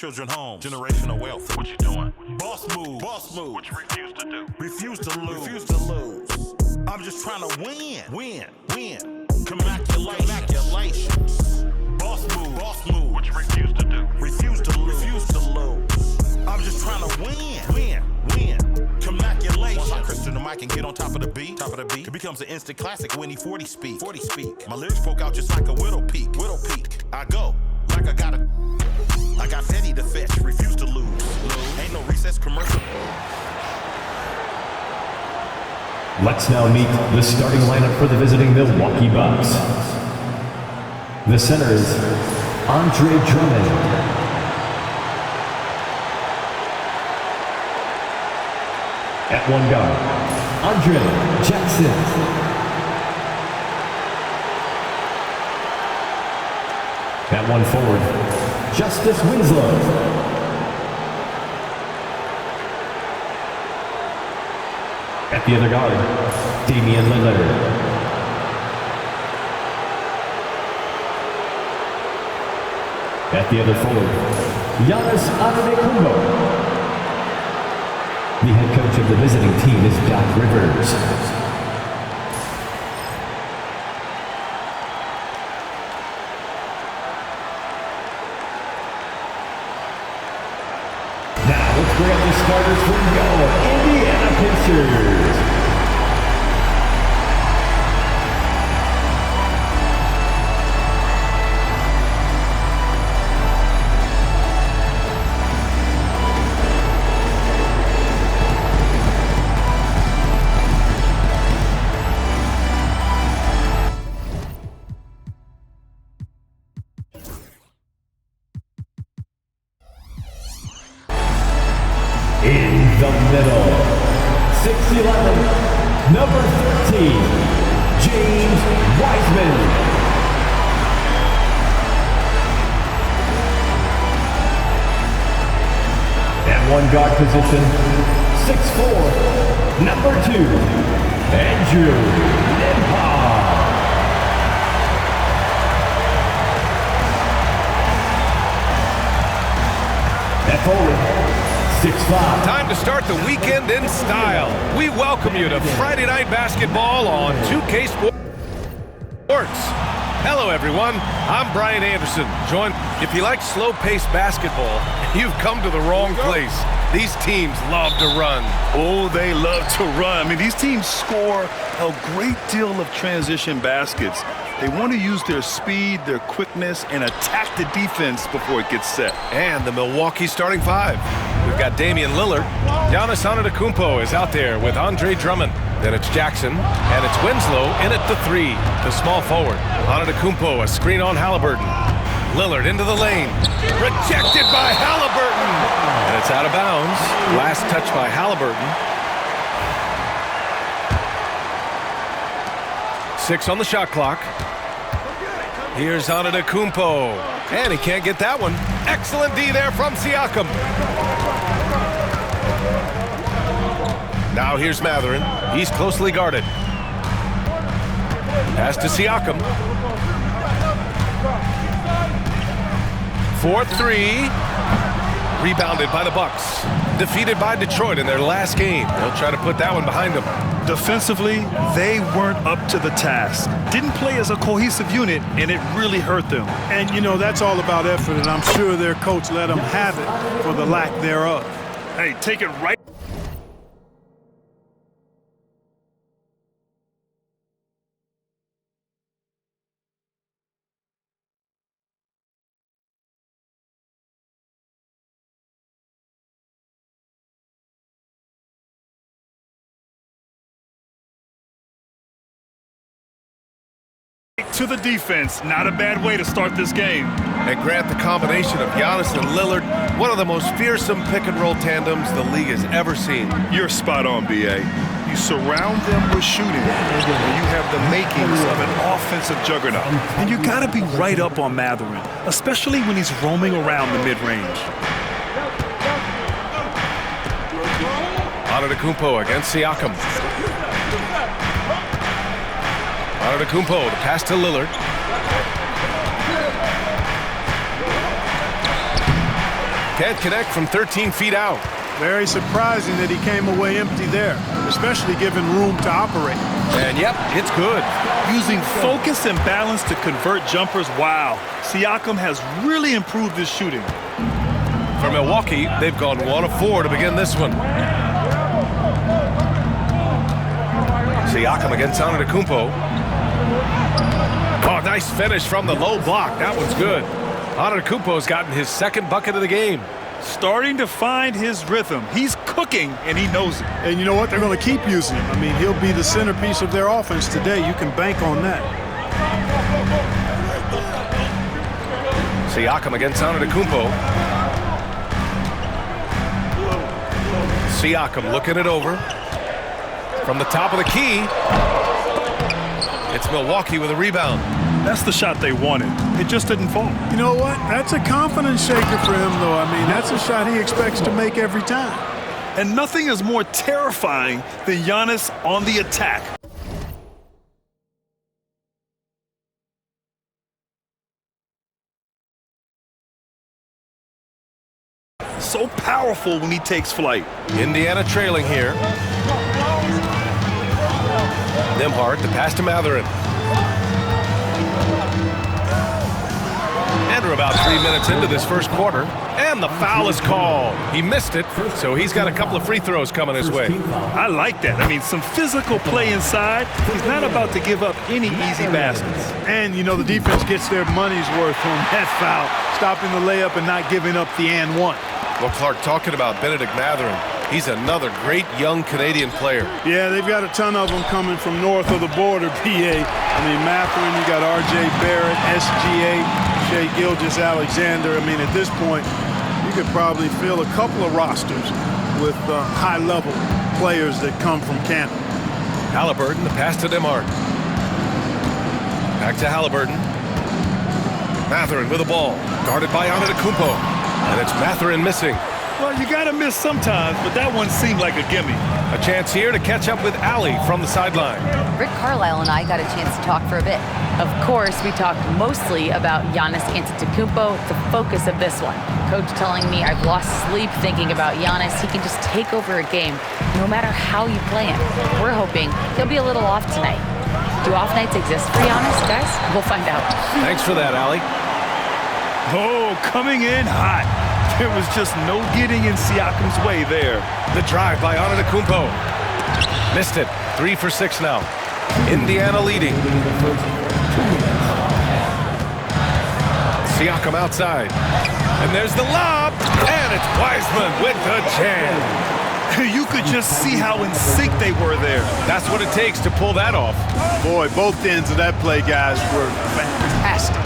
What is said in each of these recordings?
Children home, generational wealth. What you doing? Boss move, boss move. What you refuse to do? Refuse to lose, refuse to lose. I'm just trying to win. Congratulations. Boss move, boss move. What you refuse to do? Refuse to lose, refuse to lose. I'm just trying to win. Congratulations. Once I Christian the mic and get on top of the beat, it becomes an instant classic when he 40 speak. My lyrics poke out just like a widow peak. I go like I got Fetty to fetch, refuse to lose. Ain't no recess commercial. Let's now meet the starting lineup for the visiting Milwaukee Bucks. The center is Andre Drummond. At one guard, Andre Jackson. At one forward, Justice Winslow. At the other guard, Damian Lillard. At the other forward, Giannis Antetokounmpo. The head coach of the visiting team is Doc Rivers. Now let's bring up the starters for your Indiana Pacers. In the middle, 6'11", number 13, James Wiseman. At one guard position, 6'4", number 2, Andrew Myynbaa. At forward, 6'5". Time to start the weekend in style. We welcome you to Friday Night Basketball on 2K Sports. Hello, everyone. I'm Brian Anderson. If you like slow-paced basketball, you've come to the wrong place. These teams love to run. Oh, they love to run. I mean, these teams score a great deal of transition baskets. They want to use their speed, their quickness, and attack the defense before it gets set. And the Milwaukee starting five. We've got Damian Lillard. Giannis Antetokounmpo is out there with Andre Drummond. Then it's Jackson, and it's Winslow in at the 3, the small forward. Antetokounmpo, a screen on Halliburton. Lillard into the lane. Rejected by Halliburton. And it's out of bounds. Last touch by Halliburton. 6 on the shot clock. Here's Antetokounmpo. And he can't get that one. Excellent D there from Siakam. Now here's Mathurin. He's closely guarded. Pass to Siakam. 4-3. Rebounded by the Bucks. Defeated by Detroit in their last game. They'll try to put that one behind them. Defensively, they weren't up to the task. Didn't play as a cohesive unit, and it really hurt them. And, you know, that's all about effort, and I'm sure their coach let them have it for the lack thereof. Hey, take it right. To the defense. Not a bad way to start this game. And Grant, the combination of Giannis and Lillard, one of the most fearsome pick-and-roll tandems the league has ever seen. You're spot on, B.A. You surround them with shooting, and you have the makings of an offensive juggernaut. And you got to be right up on Mathurin, especially when he's roaming around the mid-range. Antetokounmpo against Siakam. Antetokounmpo, the pass to Lillard. Can't connect from 13 feet out. Very surprising that he came away empty there, especially given room to operate. And yep, it's good. Using focus and balance to convert jumpers, wow. Siakam has really improved his shooting. For Milwaukee, they've gone 1 of 4 to begin this one. Siakam against Antetokounmpo. Oh, nice finish from the low block. That one's good. Antetokounmpo's gotten his second bucket of the game. Starting to find his rhythm. He's cooking, and he knows it. And you know what? They're going to keep using him. I mean, he'll be the centerpiece of their offense today. You can bank on that. Siakam against Antetokounmpo. Siakam looking it over. From the top of the key. It's Milwaukee with a rebound. That's the shot they wanted. It just didn't fall. You know what? That's a confidence shaker for him, though. I mean, that's a shot he expects to make every time. And nothing is more terrifying than Giannis on the attack. So powerful when he takes flight. Indiana trailing here. Nembhard, the pass to Mathurin. And we're about 3 minutes into this first quarter. And the foul is called. He missed it, so he's got a couple of free throws coming his way. I like that. I mean, some physical play inside. He's not about to give up any easy baskets. And, you know, the defense gets their money's worth on that foul, stopping the layup and not giving up the and one. Well, Clark, talking about Benedict Mathurin, he's another great young Canadian player. Yeah, they've got a ton of them coming from north of the border, PA. I mean, Mathurin, you got R.J. Barrett, SGA, Shai Gilgeous-Alexander. I mean, at this point, you could probably fill a couple of rosters with high-level players that come from Canada. Halliburton, the pass to Nembhard. Back to Halliburton. Mathurin with the ball, guarded by Antetokounmpo. And it's Mathurin missing. Well, you got to miss sometimes, but that one seemed like a gimme. A chance here to catch up with Allie from the sideline. Rick Carlisle and I got a chance to talk for a bit. Of course, we talked mostly about Giannis Antetokounmpo, the focus of this one. Coach telling me I've lost sleep thinking about Giannis. He can just take over a game, no matter how you play him. We're hoping he'll be a little off tonight. Do off nights exist for Giannis, guys? We'll find out. Thanks for that, Allie. Oh, coming in hot. There was just no getting in Siakam's way there. The drive by Antetokounmpo. Missed it. 3 for 6 now. Indiana leading. Siakam outside. And there's the lob. And it's Wiseman with the jam. You could just see how in sync they were there. That's what it takes to pull that off. Boy, both ends of that play, guys, were fantastic.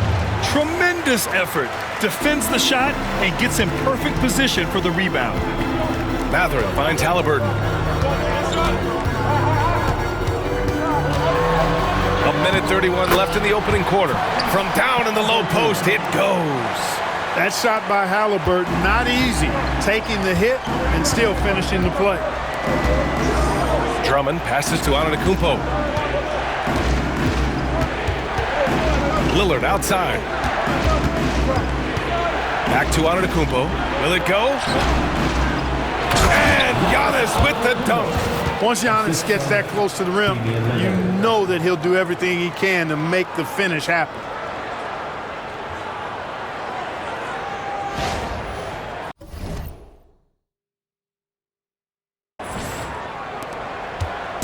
Tremendous effort. Defends the shot and gets in perfect position for the rebound. Mathurin finds Halliburton. A minute 31 left in the opening quarter. From down in the low post, it goes. That shot by Halliburton, not easy. Taking the hit and still finishing the play. Drummond passes to Antetokounmpo. Lillard outside. Back to Antetokounmpo. Will it go? And Giannis with the dunk. Once Giannis gets that close to the rim, you know that he'll do everything he can to make the finish happen.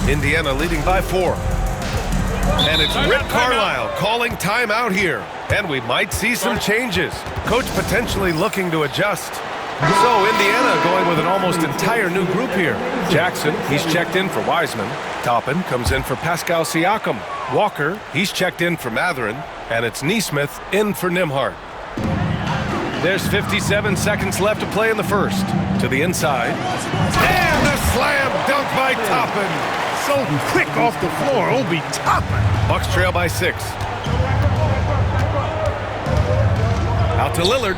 Indiana leading by 4. And it's Rick Carlisle calling timeout here. And we might see some changes. Coach potentially looking to adjust. So Indiana going with an almost entire new group here. Jackson, he's checked in for Wiseman. Toppin comes in for Pascal Siakam. Walker, he's checked in for Mathurin. And it's Nesmith in for Nembhard. There's 57 seconds left to play in the first. To the inside. And a slam dunk by Toppin. So quick off the floor, Obi Toppin. Bucks trail by 6. Out to Lillard.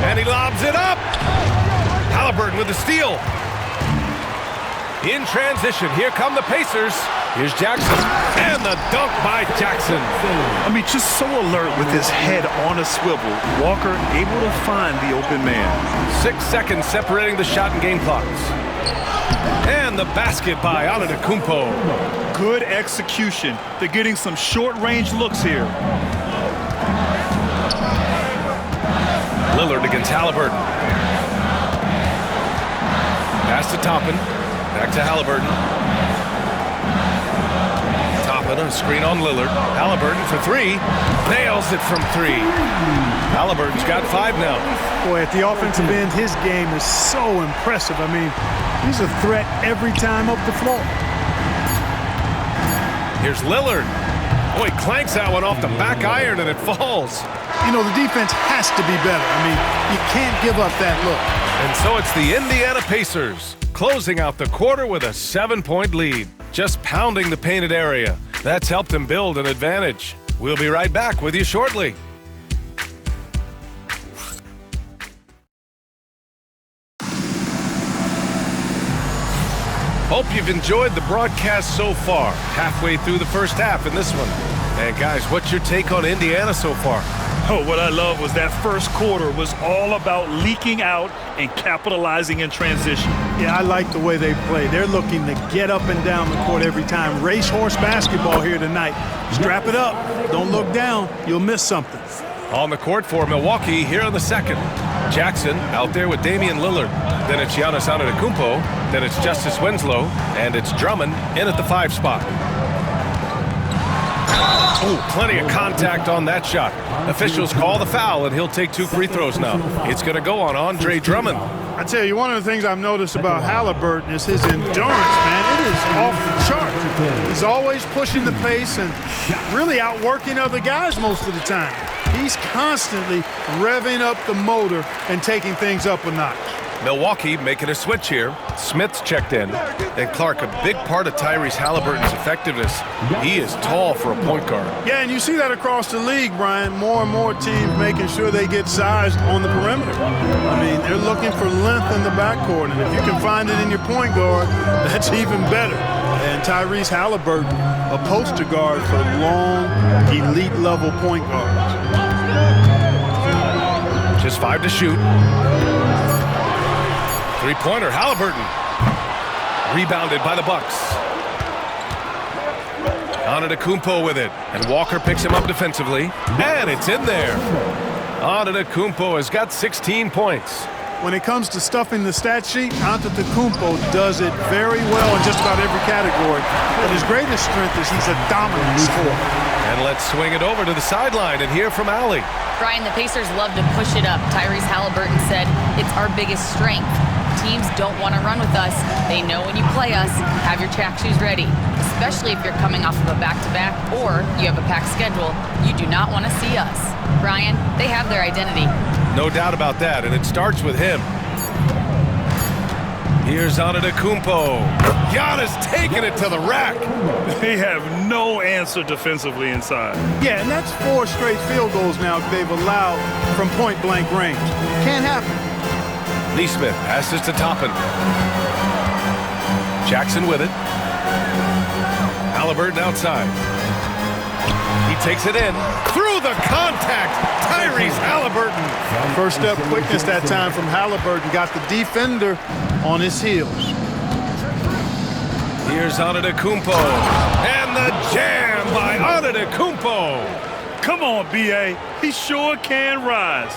And he lobs it up. Halliburton with the steal. In transition, here come the Pacers. Here's Jackson, and the dunk by Jackson. I mean, just so alert with his head on a swivel. Walker able to find the open man. 6 seconds separating the shot and game clocks. And the basket by Antetokounmpo. Good execution. They're getting some short-range looks here. Lillard against Halliburton. Pass to Toppin. Back to Halliburton. Toppin, a screen on Lillard. Halliburton for three. Nails it from three. Halliburton's got 5 now. Boy, at the offensive end, his game is so impressive. I mean, he's a threat every time up the floor. Here's Lillard. Boy, clanks that one off the back iron and it falls. You know, the defense has to be better. I mean, you can't give up that look. And so it's the Indiana Pacers closing out the quarter with a 7-point lead. Just pounding the painted area. That's helped them build an advantage. We'll be right back with you shortly. Hope you've enjoyed the broadcast so far. Halfway through the first half in this one. And guys, what's your take on Indiana so far? Oh, what I love was that first quarter was all about leaking out and capitalizing in transition. Yeah, I like the way they play. They're looking to get up and down the court every time. Racehorse basketball here tonight. Strap it up. Don't look down. You'll miss something. On the court for Milwaukee here in the second. Jackson out there with Damian Lillard. Then it's Giannis Antetokounmpo. Then it's Justice Winslow. And it's Drummond in at the 5 spot. Ooh, plenty of contact on that shot. Officials call the foul, and he'll take 2 free throws now. It's going to go on Andre Drummond. I tell you, one of the things I've noticed about Halliburton is his endurance, man. It is off the chart. He's always pushing the pace and really outworking other guys most of the time. He's constantly revving up the motor and taking things up a notch. Milwaukee making a switch here. Smith's checked in. And Clark, a big part of Tyrese Halliburton's effectiveness. He is tall for a point guard. Yeah, and you see that across the league, Brian. More and more teams making sure they get size on the perimeter. I mean, they're looking for length in the backcourt, and if you can find it in your point guard, that's even better. And Tyrese Halliburton, a poster guard for long, elite-level point guards. Just 5 to shoot. 3-pointer, Halliburton. Rebounded by the Bucks. Antetokounmpo with it. And Walker picks him up defensively. And it's in there. Antetokounmpo has got 16 points. When it comes to stuffing the stat sheet, Antetokounmpo does it very well in just about every category. But his greatest strength is he's a dominant scorer. And let's swing it over to the sideline and hear from Allie. Brian, the Pacers love to push it up. Tyrese Halliburton said it's our biggest strength. Teams don't want to run with us. They know when you play us, have your track shoes ready. Especially if you're coming off of a back-to-back or you have a packed schedule. You do not want to see us. Brian, they have their identity. No doubt about that, and it starts with him. Here's Antetokounmpo. Giannis taking it to the rack. They have no answer defensively inside. Yeah, and that's 4 straight field goals now they've allowed from point-blank range. Can't happen. Neesmith passes to Toppin. Jackson with it. Halliburton outside. He takes it in. Through the contact, Tyrese Halliburton. First step quickness that time from Halliburton. Got the defender on his heels. Here's Antetokounmpo. And the jam by Antetokounmpo. Come on, B.A. He sure can rise.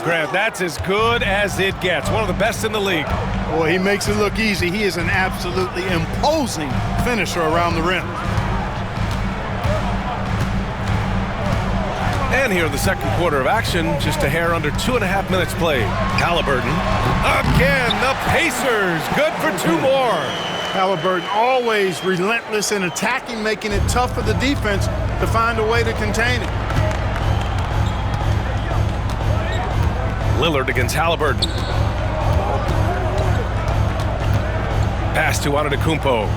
Grant, that's as good as it gets. One of the best in the league. Boy, he makes it look easy. He is an absolutely imposing finisher around the rim. And here in the second quarter of action, just a hair under 2.5 minutes played. Halliburton. Again, the Pacers. Good for 2 more. Halliburton always relentless in attacking, making it tough for the defense to find a way to contain it. Lillard against Halliburton. Pass to Antetokounmpo.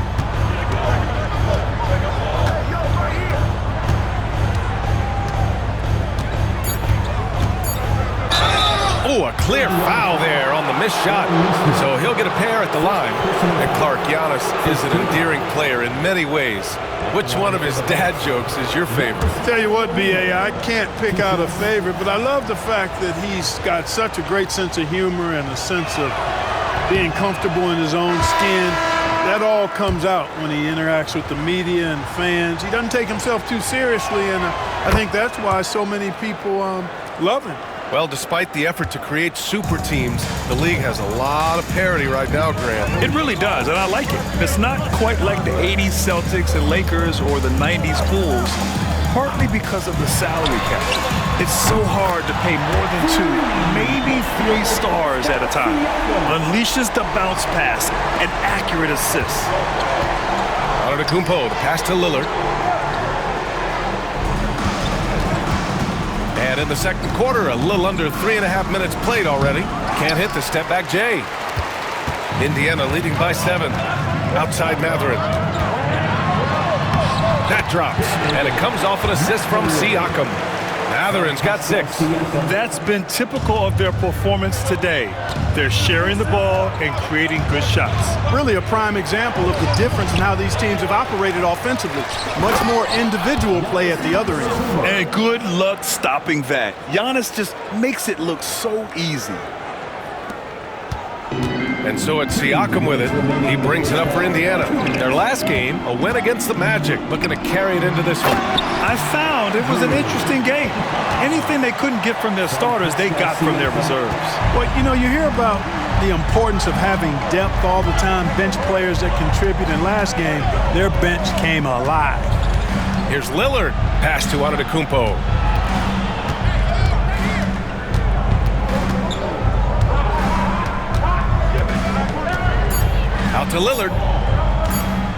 Oh, a clear foul there on the missed shot, so he'll get a pair at the line. And Clark, Giannis is an endearing player in many ways. Which one of his dad jokes is your favorite? Tell you what, B.A., I can't pick out a favorite, but I love the fact that he's got such a great sense of humor and a sense of being comfortable in his own skin. That all comes out when he interacts with the media and fans. He doesn't take himself too seriously, and I think that's why so many people love him. Well, despite the effort to create super teams, the league has a lot of parity right now, Graham. It really does, and I like it. It's not quite like the 80s Celtics and Lakers or the 90s Bulls, partly because of the salary cap. It's so hard to pay more than 2, maybe 3 stars at a time. Unleashes the bounce pass and accurate assists. Antetokounmpo, the pass to Lillard. And in the second quarter, a little under 3.5 minutes played already. Can't hit the step-back J. Indiana leading by 7. Outside Matherin. That drops, and it comes off an assist from Siakam. Matherin's got 6. That's been typical of their performance today. They're sharing the ball and creating good shots. Really a prime example of the difference in how these teams have operated offensively. Much more individual play at the other end. And good luck stopping that. Giannis just makes it look so easy. And so it's Siakam with it. He brings it up for Indiana. Their last game, a win against the Magic, looking to carry it into this one. I found it was an interesting game. Anything they couldn't get from their starters, they got from their reserves. Well, you know, you hear about the importance of having depth all the time, bench players that contribute. In last game, their bench came alive. Here's Lillard. Pass to Antetokounmpo. Out to Lillard.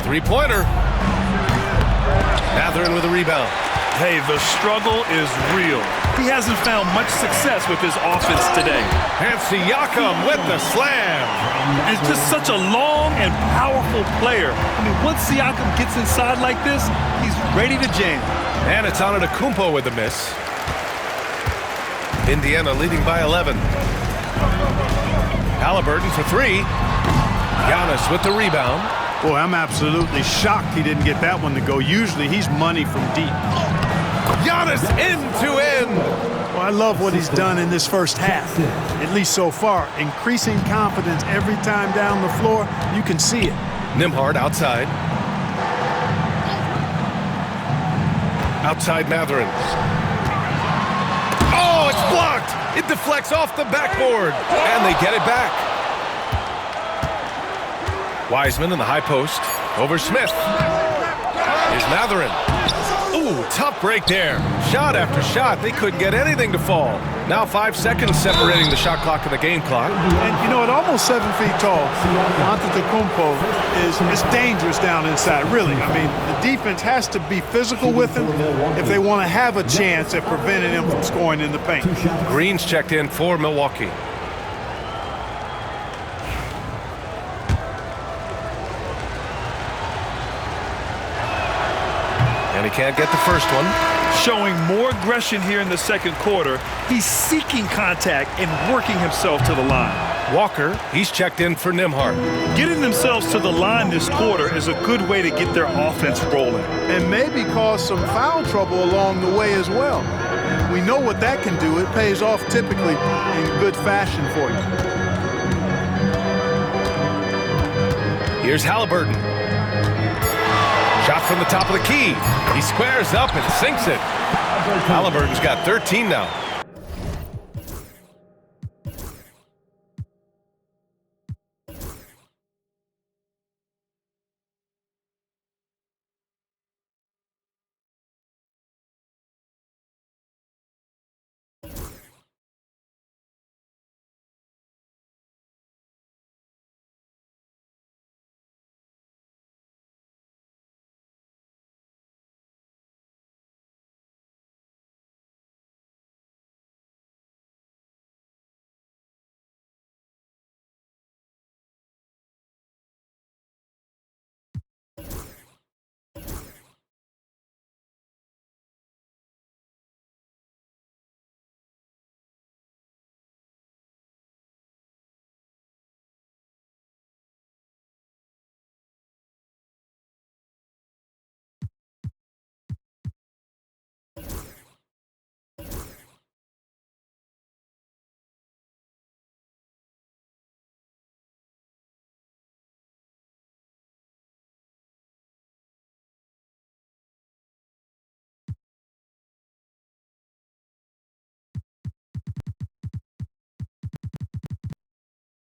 Three-pointer. Matherin with a rebound. Hey, the struggle is real. He hasn't found much success with his offense today. And Siakam with the slam. It's just such a long and powerful player. I mean, once Siakam gets inside like this, he's ready to jam. And it's Antetokounmpo with the miss. Indiana leading by 11. Halliburton for 3. Giannis with the rebound. Boy, I'm absolutely shocked he didn't get that one to go. Usually he's money from deep. Giannis end to end. Well, I love what he's done in this first half, at least so far. Increasing confidence every time down the floor. You can see it. Nembhard outside. Outside Matherin. Oh, it's blocked. It deflects off the backboard. And they get it back. Wiseman in the high post. Over Smith. Here's Matherin. Ooh, tough break there. Shot after shot. They couldn't get anything to fall. Now 5 seconds separating the shot clock and the game clock. And, you know, at almost 7 feet tall, Antetokounmpo is dangerous down inside, really. I mean, the defense has to be physical with him if they want to have a chance at preventing him from scoring in the paint. Green's checked in for Milwaukee. And he can't get the first one. Showing more aggression here in the second quarter. He's seeking contact and working himself to the line. Walker, he's checked in for Nembhard. Getting themselves to the line this quarter is a good way to get their offense rolling. And maybe cause some foul trouble along the way as well. We know what that can do. It pays off typically in good fashion for you. Here's Halliburton. Shot from the top of the key. He squares up and sinks it. Halliburton's got 13 now.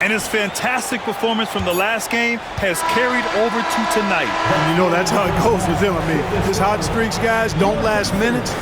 And his fantastic performance from the last game has carried over to tonight. And you know that's how it goes with him. I mean, his hot streaks, guys, don't last minutes.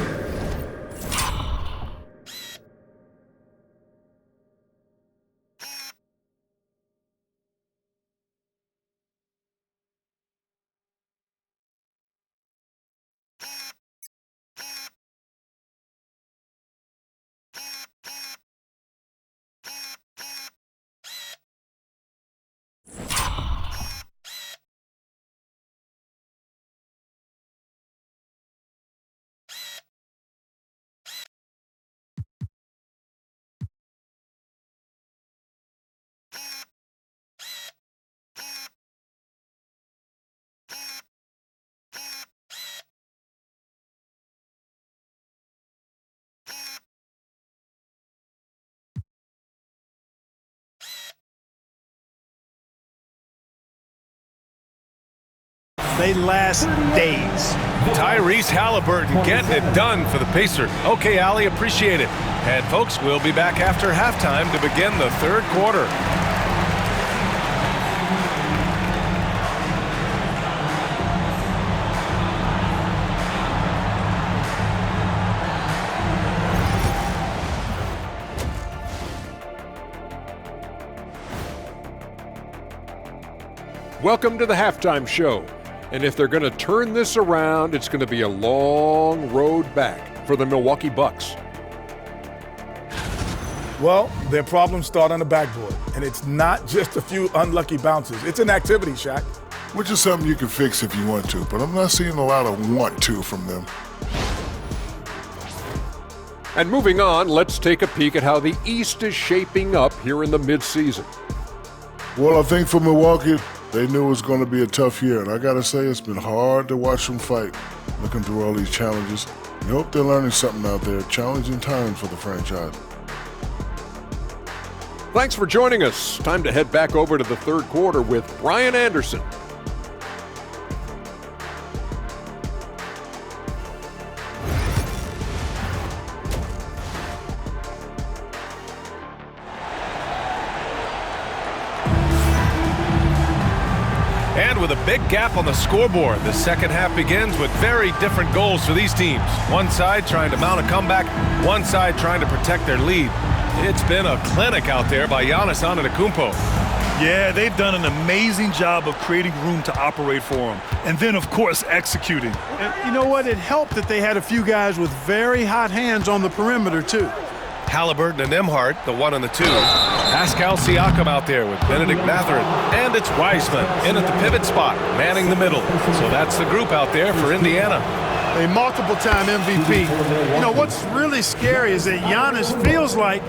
They last days. Tyrese Halliburton getting it done for the Pacers. Okay, Allie, appreciate it. And folks, we'll be back after halftime to begin the third quarter. Welcome to the halftime show. And if they're going to turn this around, it's going to be a long road back for the Milwaukee Bucks. Well, their problems start on the backboard, and it's not just a few unlucky bounces. It's an activity, Shaq. Which is something you can fix if you want to, but I'm not seeing a lot of want to from them. And moving on, let's take a peek at how the East is shaping up here in the midseason. Well, I think for Milwaukee, they knew it was going to be a tough year, and I got to say it's been hard to watch them fight, looking through all these challenges. We hope they're learning something out there. Challenging times for the franchise. Thanks for joining us. Time to head back over to the third quarter with Brian Anderson. And with a big gap on the scoreboard, the second half begins with very different goals for these teams. One side trying to mount a comeback, one side trying to protect their lead. It's been a clinic out there by Giannis Antetokounmpo. Yeah, they've done an amazing job of creating room to operate for him. And then, of course, executing. And you know what? It helped that they had a few guys with very hot hands on the perimeter, too. Halliburton and Nembhard, the 1 and the 2. Pascal Siakam out there with Benedict Mathurin. And it's Wiseman in at the pivot spot, manning the middle. So that's the group out there for Indiana. A multiple-time MVP. You know, what's really scary is that Giannis feels like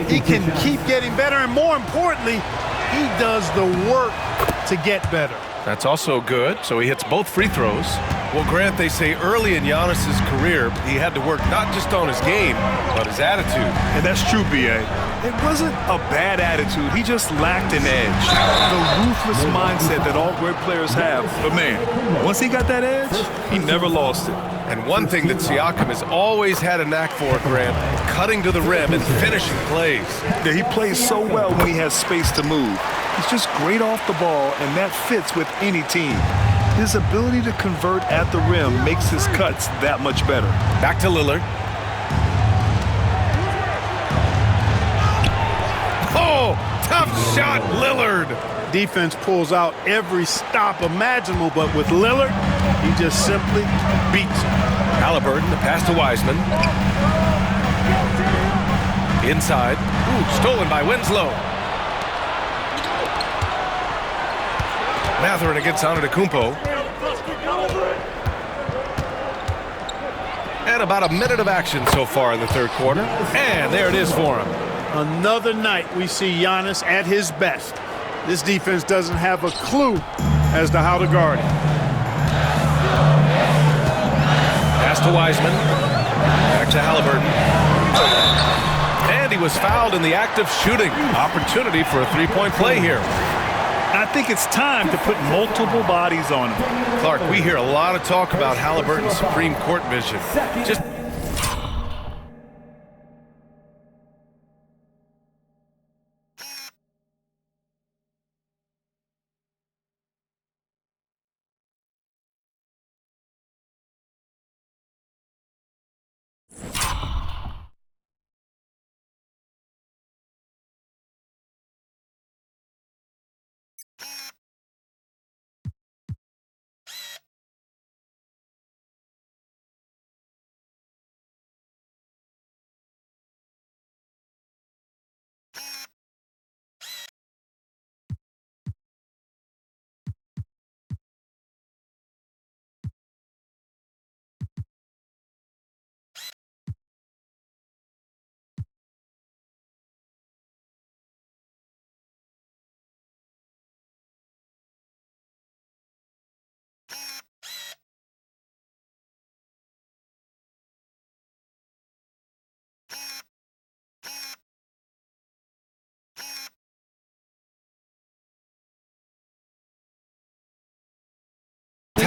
he can keep getting better, and more importantly, he does the work to get better. That's also good, so he hits both free throws. Well, Grant, they say early in Giannis's career, he had to work not just on his game, but his attitude. And that's true, B.A. It wasn't a bad attitude. He just lacked an edge. The ruthless mindset that all great players have. But, man, once he got that edge, he never lost it. And one thing that Siakam has always had a knack for, Grant, cutting to the rim and finishing plays. Yeah, he plays so well when he has space to move. He's just great off the ball, and that fits with any team. His ability to convert at the rim makes his cuts that much better. Back to Lillard. Oh, tough shot, Lillard. Defense pulls out every stop imaginable, but with Lillard, he just simply beats him. Halliburton, the pass to Wiseman. Inside. Ooh, stolen by Winslow. Mathurin against Antetokounmpo. And about a minute of action so far in the third quarter. And there it is for him. Another night we see Giannis at his best. This defense doesn't have a clue as to how to guard him. Pass to Wiseman. Back to Halliburton. And he was fouled in the act of shooting. Opportunity for a three-point play here. I think it's time to put multiple bodies on him. Clark, we hear a lot of talk about Halliburton's Supreme Court vision. Just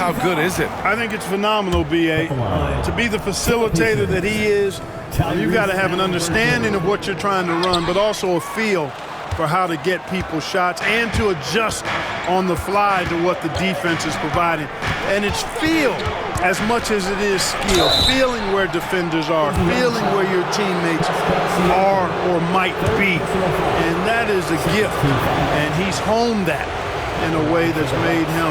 how good is it? I think it's phenomenal, B.A. To be the facilitator that he is, you've got to have an understanding of what you're trying to run, but also a feel for how to get people shots and to adjust on the fly to what the defense is providing. And it's feel as much as it is skill, feeling where defenders are, feeling where your teammates are or might be. And that is a gift, and he's honed that in a way that's made him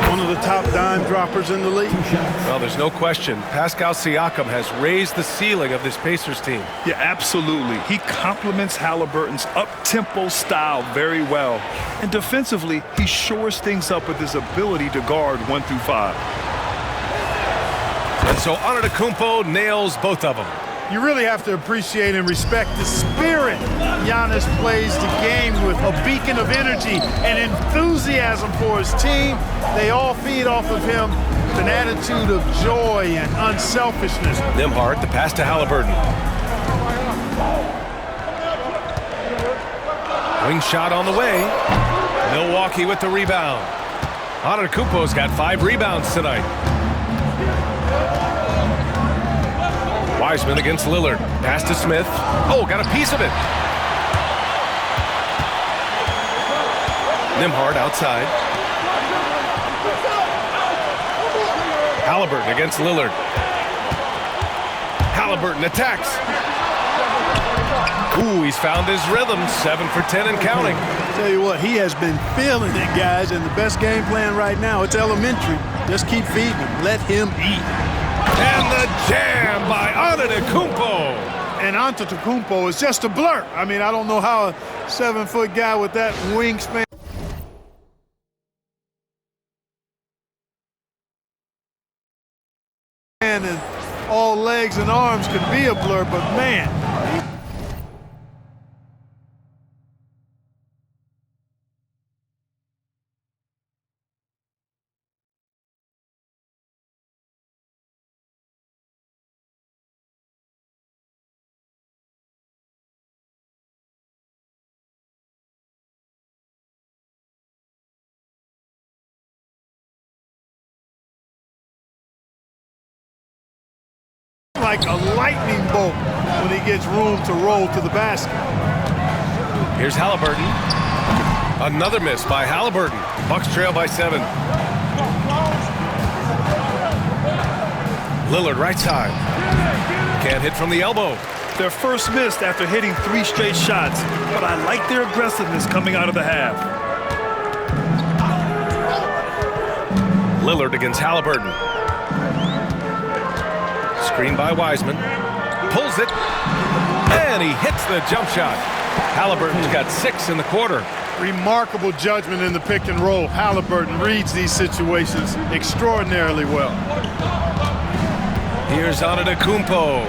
one of the top dime droppers in the league. Well, there's no question. Pascal Siakam has raised the ceiling of this Pacers team. Yeah, absolutely. He complements Halliburton's up-tempo style very well. And defensively, he shores things up with his ability to guard 1 through 5. And so Antetokounmpo nails both of them. You really have to appreciate and respect the spirit Giannis plays the game with, a beacon of energy and enthusiasm for his team. They all feed off of him with an attitude of joy and unselfishness. Nembhard, the pass to Halliburton. Wing shot on the way. Milwaukee with the rebound. Antetokounmpo's got 5 rebounds tonight. Wiseman against Lillard. Pass to Smith. Oh, got a piece of it. Nembhard outside. Halliburton against Lillard. Halliburton attacks. Ooh, he's found his rhythm. 7 for 10 and counting. Tell you what, he has been feeling it, guys, and the best game plan right now, it's elementary. Just keep feeding him. Let him eat. And the jam by Antetokounmpo. And Antetokounmpo is just a blur. I mean, I don't know how a 7-foot guy with that wingspan and all legs and arms could be a blur, but man. Like a lightning bolt when he gets room to roll to the basket. Here's Halliburton. Another miss by Halliburton. Bucks trail by 7. Lillard right side. Can't hit from the elbow. Their first miss after hitting 3 straight shots, but I like their aggressiveness coming out of the half. Lillard against Halliburton. Screen by Wiseman. Pulls it. And he hits the jump shot. Halliburton's got 6 in the quarter. Remarkable judgment in the pick and roll. Halliburton reads these situations extraordinarily well. Here's Antetokounmpo.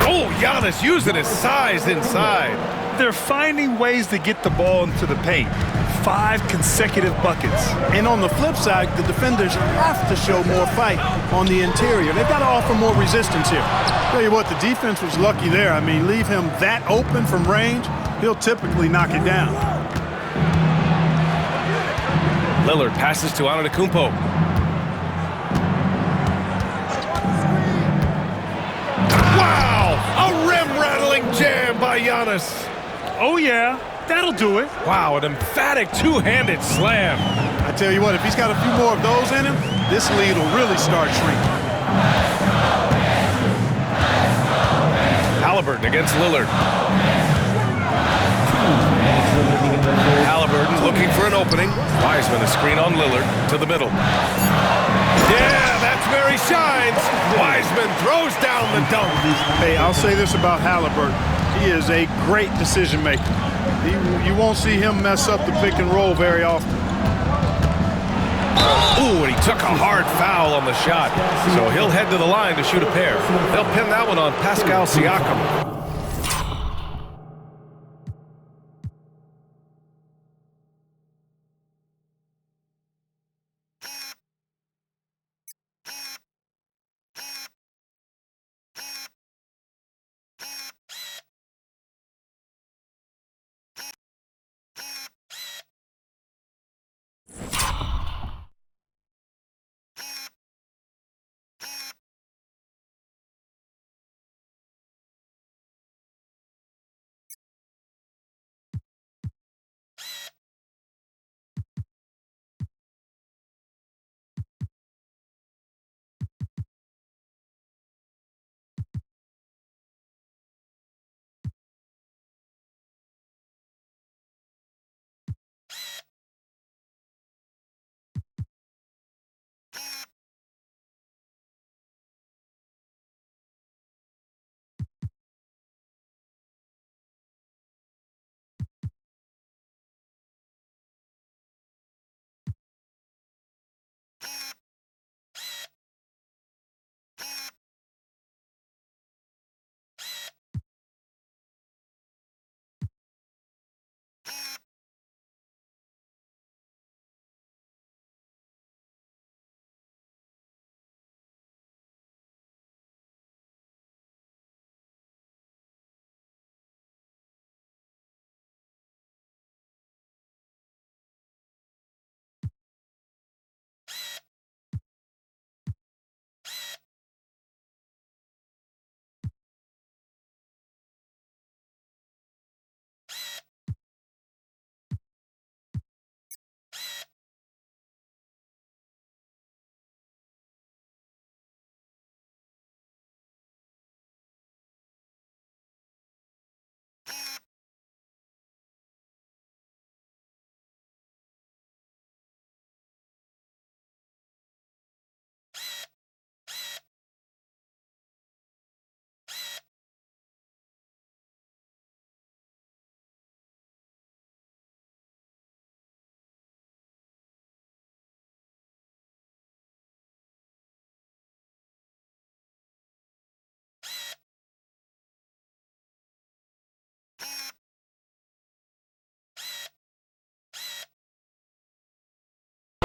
Oh, Giannis using his size inside. They're finding ways to get the ball into the paint. 5 consecutive buckets. And on the flip side, the defenders have to show more fight on the interior. They've got to offer more resistance here. Tell you what, the defense was lucky there. I mean, leave him that open from range, he'll typically knock it down. Lillard passes to Antetokounmpo. Wow! A rim-rattling jam by Giannis. Oh, yeah. That'll do it. Wow, an emphatic two-handed slam. I tell you what, if he's got a few more of those in him, this lead will really start shrinking. Halliburton against Lillard. Halliburton looking for an opening. Wiseman a screen on Lillard to the middle. Yeah, that's where he shines. Wiseman throws down the dunk. Hey, I'll say this about Halliburton. He is a great decision maker. You won't see him mess up the pick and roll very often. Ooh, and he took a hard foul on the shot. So he'll head to the line to shoot a pair. They'll pin that one on Pascal Siakam.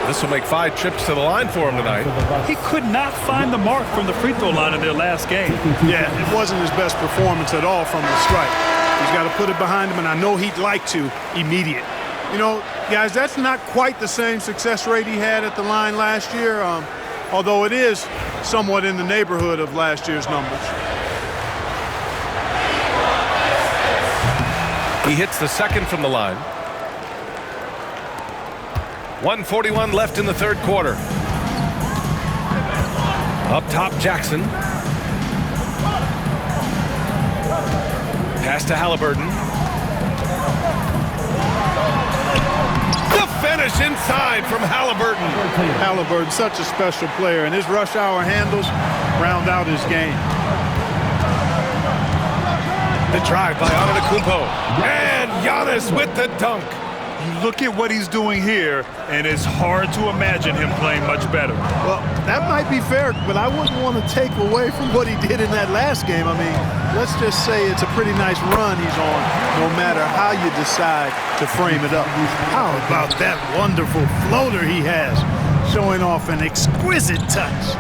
This will make 5 trips to the line for him tonight. He could not find the mark from the free throw line in their last game. Yeah, it wasn't his best performance at all from the stripe. He's got to put it behind him, and I know he'd like to immediate. You know, guys, that's not quite the same success rate he had at the line last year, although it is somewhat in the neighborhood of last year's numbers. He hits the second from the line. 1:41 left in the third quarter. Up top, Jackson. Pass to Halliburton. The finish inside from Halliburton. Halliburton, such a special player, and his rush hour handles round out his game. The drive by Antetokounmpo. And Giannis with the dunk. You look at what he's doing here, and it's hard to imagine him playing much better. Well, that might be fair, but I wouldn't want to take away from what he did in that last game. I mean, let's just say it's a pretty nice run he's on, no matter how you decide to frame it up. How about that wonderful floater he has, showing off an exquisite touch.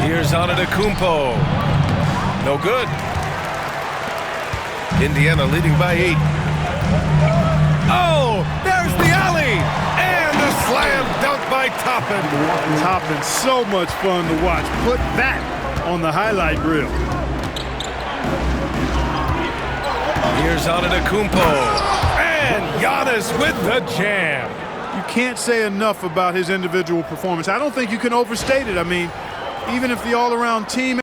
Here's Antetokounmpo. No good. Indiana leading by 8. Oh, there's the alley! And a slam dunk by Toppin. Toppin, so much fun to watch. Put that on the highlight reel. Here's Antetokounmpo. And Giannis with the jam. You can't say enough about his individual performance. I don't think you can overstate it. I mean, even if the all-around team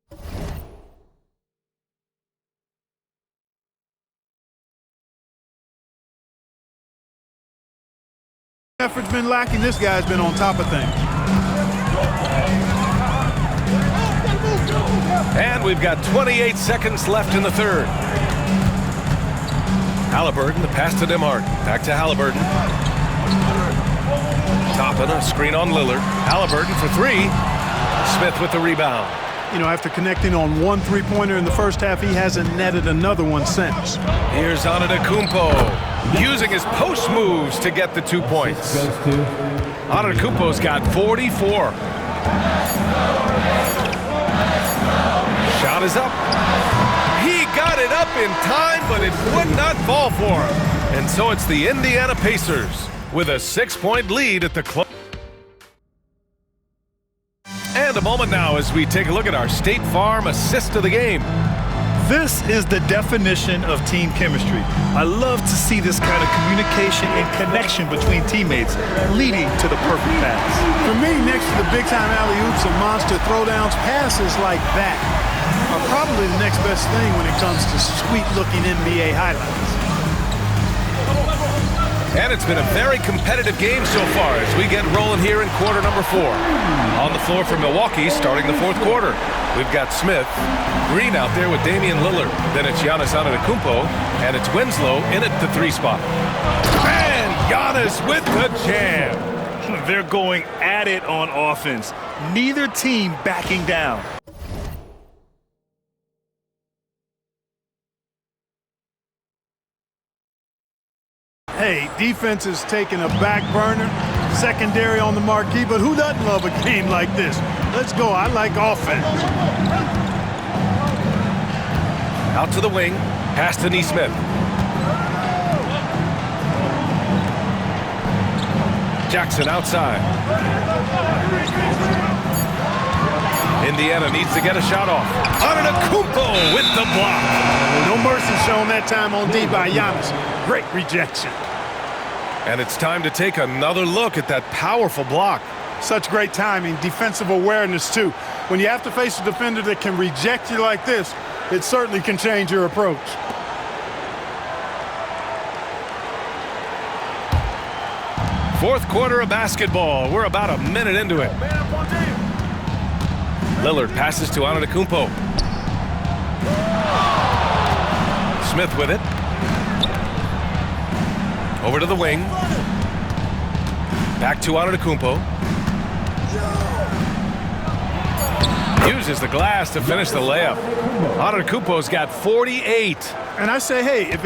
effort's been lacking, this guy's been on top of things. And we've got 28 seconds left in the third. Halliburton, the pass to DeMartin. Back to Halliburton. Toppin, a screen on Lillard. Halliburton for 3. Smith with the rebound. You know, after connecting on 1 3-pointer in the first half, he hasn't netted another one since. Here's Antetokounmpo using his post moves to get the 2 points. Antetokounmpo's got 44. Shot is up. He got it up in time, but it would not fall for him. And so it's the Indiana Pacers with a 6-point lead at the close. And a moment now as we take a look at our State Farm assist of the game. This is the definition of team chemistry. I love to see this kind of communication and connection between teammates leading to the perfect pass. For me, next to the big-time alley-oops and monster throwdowns, passes like that are probably the next best thing when it comes to sweet-looking NBA highlights. And it's been a very competitive game so far as we get rolling here in quarter number 4. On the floor for Milwaukee starting the fourth quarter. We've got Smith, Green out there with Damian Lillard. Then it's Giannis Antetokounmpo, and it's Winslow in at the 3 spot. And Giannis with the jam. They're going at it on offense. Neither team backing down. Hey, defense is taking a back burner, secondary on the marquee, but who doesn't love a game like this? Let's go. I like offense. Out to the wing, pass to Nesmith. Jackson outside. Indiana needs to get a shot off. Antetokounmpo with the block. No mercy shown that time on D by Giannis. Great rejection. And it's time to take another look at that powerful block. Such great timing, defensive awareness too. When you have to face a defender that can reject you like this, it certainly can change your approach. Fourth quarter of basketball. We're about a minute into it. Lillard passes to Antetokounmpo. Smith with it. Over to the wing. Back to Antetokounmpo. Uses the glass to finish the layup. Antetokounmpo's got 48. And I say, hey, if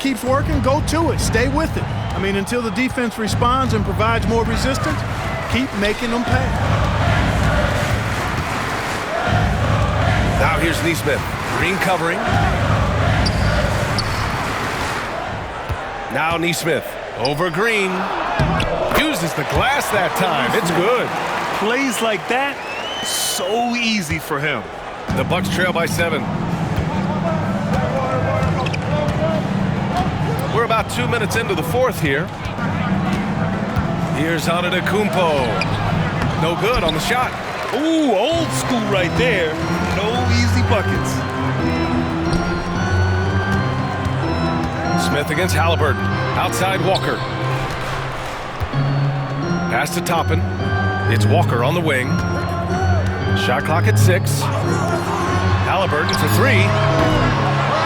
keeps working, go to it. Stay with it. I mean, until the defense responds and provides more resistance, keep making them pay. Now here's Neesmith. Green covering. Now Neesmith over Green. Uses the glass that time. It's good. Plays like that, so easy for him. The Bucks trail by 7. We're about 2 minutes into the fourth here. Here's Antetokounmpo. No good on the shot. Ooh, old school right there. No easy buckets. Smith against Halliburton. Outside Walker. Pass to Toppin. It's Walker on the wing. Shot clock at 6. Halliburton for 3.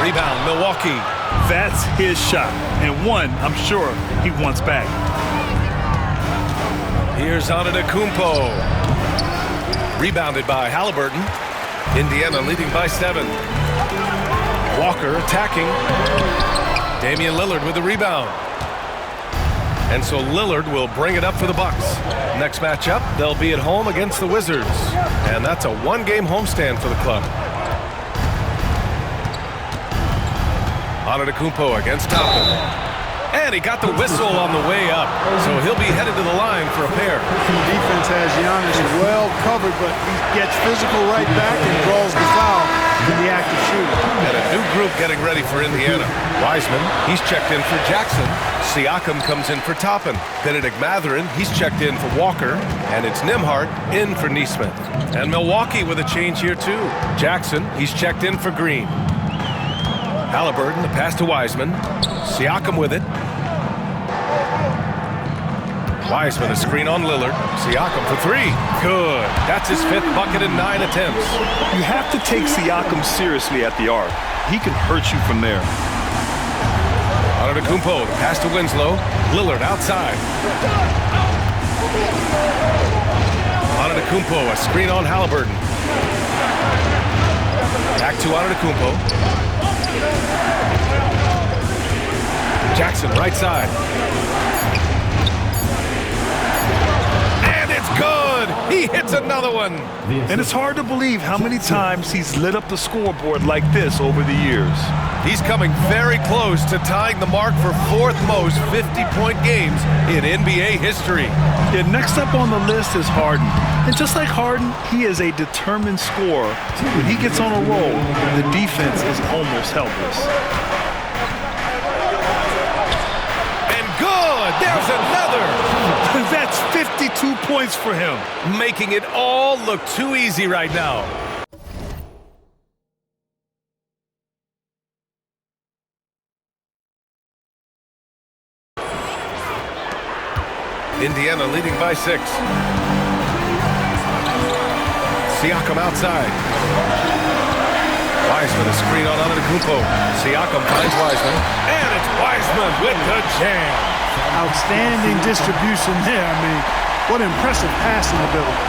Rebound, Milwaukee. That's his shot, and one I'm sure he wants back. Here's Antetokounmpo. Rebounded by Halliburton. Indiana leading by 7. Walker attacking. Damian Lillard with the rebound. And so Lillard will bring it up for the Bucks. Next matchup, they'll be at home against the Wizards. And that's a one-game homestand for the club. Antetokounmpo against Toppin. And he got the whistle on the way up. So he'll be headed to the line for a pair. The defense has Giannis well covered, but he gets physical right back and draws the foul in the act of shooting. And a new group getting ready for Indiana. Wiseman, he's checked in for Jackson. Siakam comes in for Toppin. Benedict Mathurin, he's checked in for Walker. And it's Nembhard in for Neesmith. And Milwaukee with a change here too. Jackson, he's checked in for Green. Halliburton, the pass to Wiseman. Siakam with it. Wiseman, a screen on Lillard. Siakam for 3. Good. That's his 5th bucket in 9 attempts. You have to take Siakam seriously at the arc. He can hurt you from there. Antetokounmpo, the pass to Winslow. Lillard outside. Antetokounmpo, a screen on Halliburton. Back to Antetokounmpo. Jackson, right side. And it's good! He hits another one! And it's hard to believe how many times he's lit up the scoreboard like this over the years. He's coming very close to tying the mark for 4th most 50-point games in NBA history. Yeah, next up on the list is Harden. And just like Harden, he is a determined scorer. When he gets on a roll, the defense is almost helpless. And good! There's another! That's 52 points for him. Making it all look too easy right now. Indiana leading by 6. Siakam outside. Wiseman, a screen on Antetokounmpo. Siakam finds Wiseman. And it's Wiseman with the jam. Outstanding distribution there. I mean, what impressive passing ability.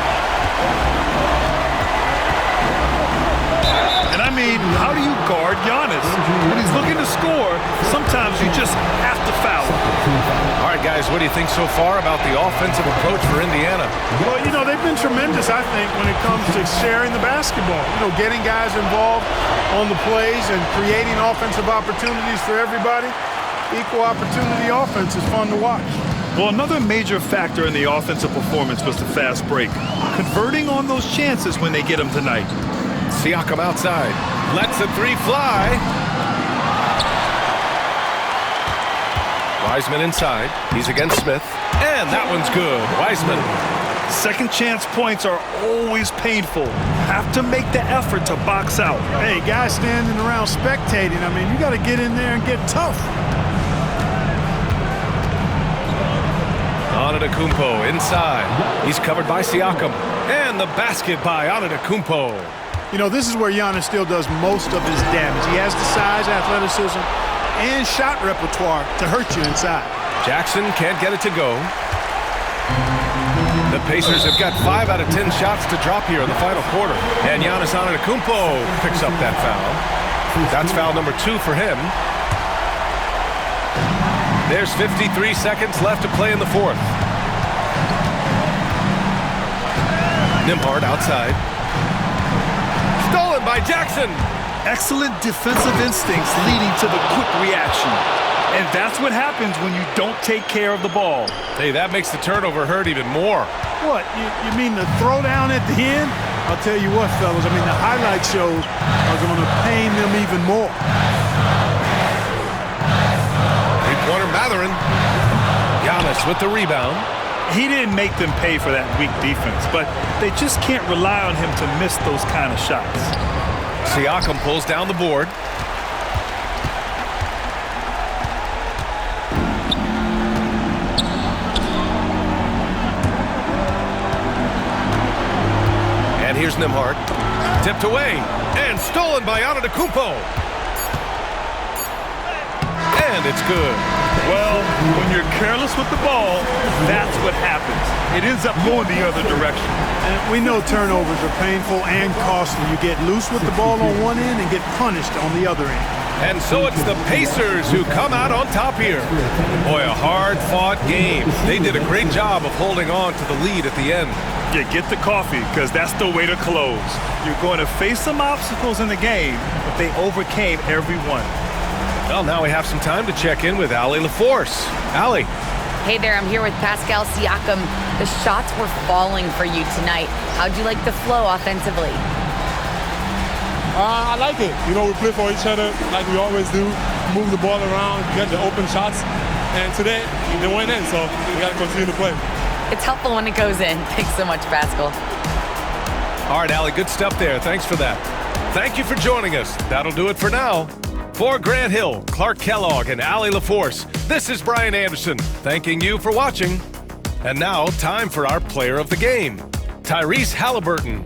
And I mean, how do you guard Giannis? When he's looking to score, sometimes you just have to foul him. All right, guys, what do you think so far about the offensive approach for Indiana? Well, you know, they've been tremendous, I think, when it comes to sharing the basketball. You know, getting guys involved on the plays and creating offensive opportunities for everybody. Equal opportunity offense is fun to watch. Well, another major factor in the offensive performance was the fast break. Converting on those chances when they get them tonight. Siakam outside. Lets the 3 fly. Wiseman inside. He's against Smith. And that one's good. Wiseman. Second chance points are always painful. Have to make the effort to box out. Hey, guys standing around spectating, I mean, you got to get in there and get tough. Antetokounmpo inside. He's covered by Siakam. And the basket by Antetokounmpo. You know, this is where Giannis still does most of his damage. He has the size, athleticism, and shot repertoire to hurt you inside. Jackson can't get it to go. The Pacers have got 5 out of 10 shots to drop here in the final quarter. And Giannis Antetokounmpo picks up that foul. That's foul number 2 for him. There's 53 seconds left to play in the fourth. Nembhard outside. Stolen by Jackson. Excellent defensive instincts leading to the quick reaction. And that's what happens when you don't take care of the ball. Hey, that makes the turnover hurt even more. What, you mean the throwdown at the end? I'll tell you what, fellas, I mean, the highlight shows are going to pain them even more. Three-pointer Mathurin. Giannis with the rebound. He didn't make them pay for that weak defense, but they just can't rely on him to miss those kind of shots. Siakam pulls down the board. And here's Nembhard. Tipped away and stolen by Antetokounmpo. And it's good. Well, when you're careless with the ball, that's what happens. It ends up going the other direction. And we know turnovers are painful and costly. You get loose with the ball on one end and get punished on the other end. And so it's the Pacers who come out on top here. Boy, a hard-fought game. They did a great job of holding on to the lead at the end. Yeah, get the coffee, because that's the way to close. You're going to face some obstacles in the game, but they overcame every one. Well, now we have some time to check in with Allie LaForce. Allie. Hey there, I'm here with Pascal Siakam. The shots were falling for you tonight. How'd you like the flow offensively? I like it. You know, we play for each other like we always do. Move the ball around, get the open shots. And today, they went in, so we got to continue to play. It's helpful when it goes in. Thanks so much, Pascal. All right, Allie, good stuff there. Thanks for that. Thank you for joining us. That'll do it for now. For Grant Hill, Clark Kellogg, and Allie LaForce, this is Brian Anderson, thanking you for watching. And now, time for our player of the game, Tyrese Halliburton.